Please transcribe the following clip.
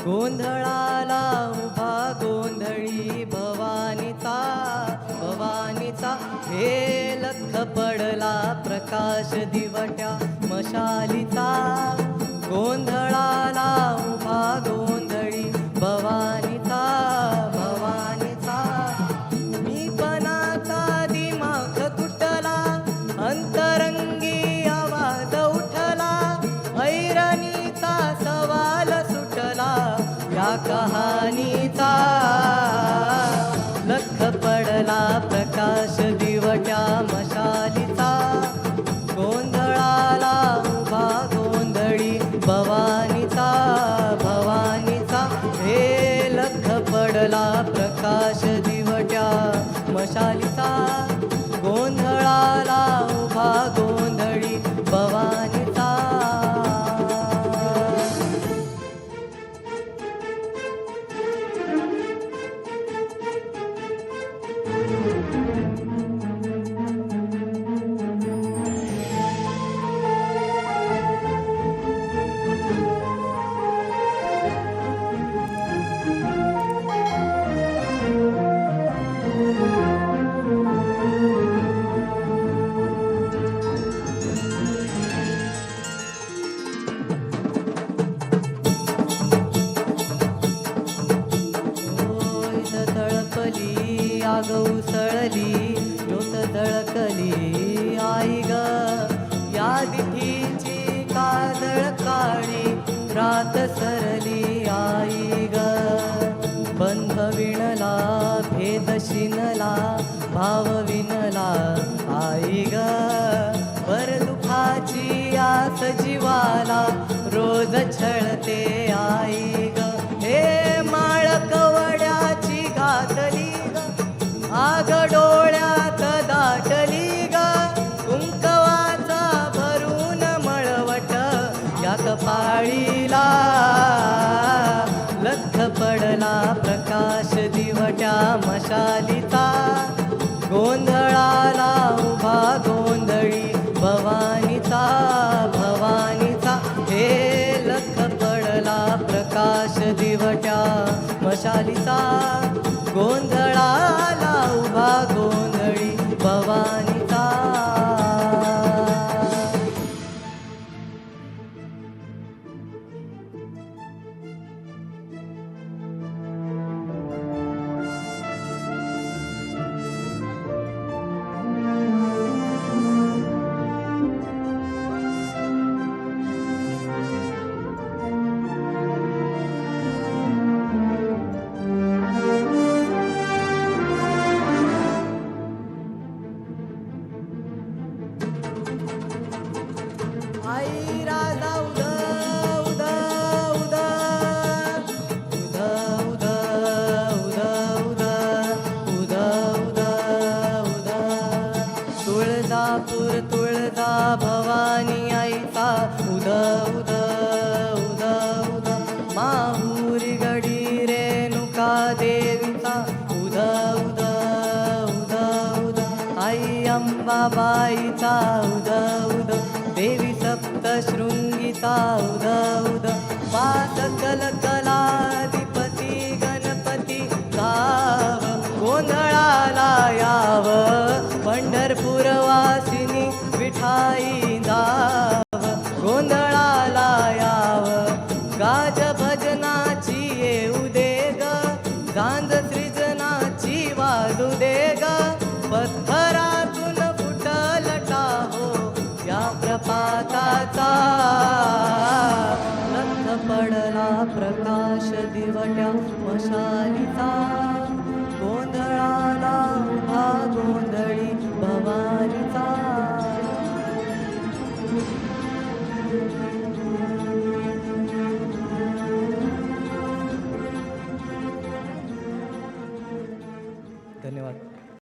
गोंधळाला उभा गोंधळी भवानीचा हे लख पडला प्रकाश दिवट्या मशालीचा. गोंधळाला उभा गोंधळी भवानीचा मी पणाचा दिमाग तुटला अंतरंगी आवाज उठला ऐरणीचा सवाल सुटला या कहाणीचा. लख पडला प्रकाश दिवट्या मशालीचा. गोंधळाला उभा गोंधळी भवानीचा हे लख पडला प्रकाश दिवट्या मशालीचा. गोंधळाला उभा गोंधळी भवानीचा. आग उसळली लोट झळकली आई ग या दिठीची काजळ काळी रात सरली आई ग. बंध विणला भेद शिनला भाव विनला आई ग. वर दुखाची आस जीवाला रोज छळते आई ग. हे माळ कवड्याची घातली आग डोळ्यात दाटली ग. कुंकवाचा भरून मळवट या कपाळीला. लख पडला प्रकाश दिवट्या मशालीचा. गोंधळाला उभा गोंधळी भवानीचा हे लख पडला प्रकाश दिवट्या मशालीचा. गोंधळाला उभा गोंधळी भवानीचा. आई राजा उदा उदा उदा उदा उदा उदा उदा उदा उदा. तुळजापूर तुळजा भवानी आईचा उदा उदा उदा उदा. माहुरी गडी रेणुका देवीचा उदा उदा उदा उदा. आई अंबाबाईचा उदा उदा. देवी सप्तशृंगीचा उदा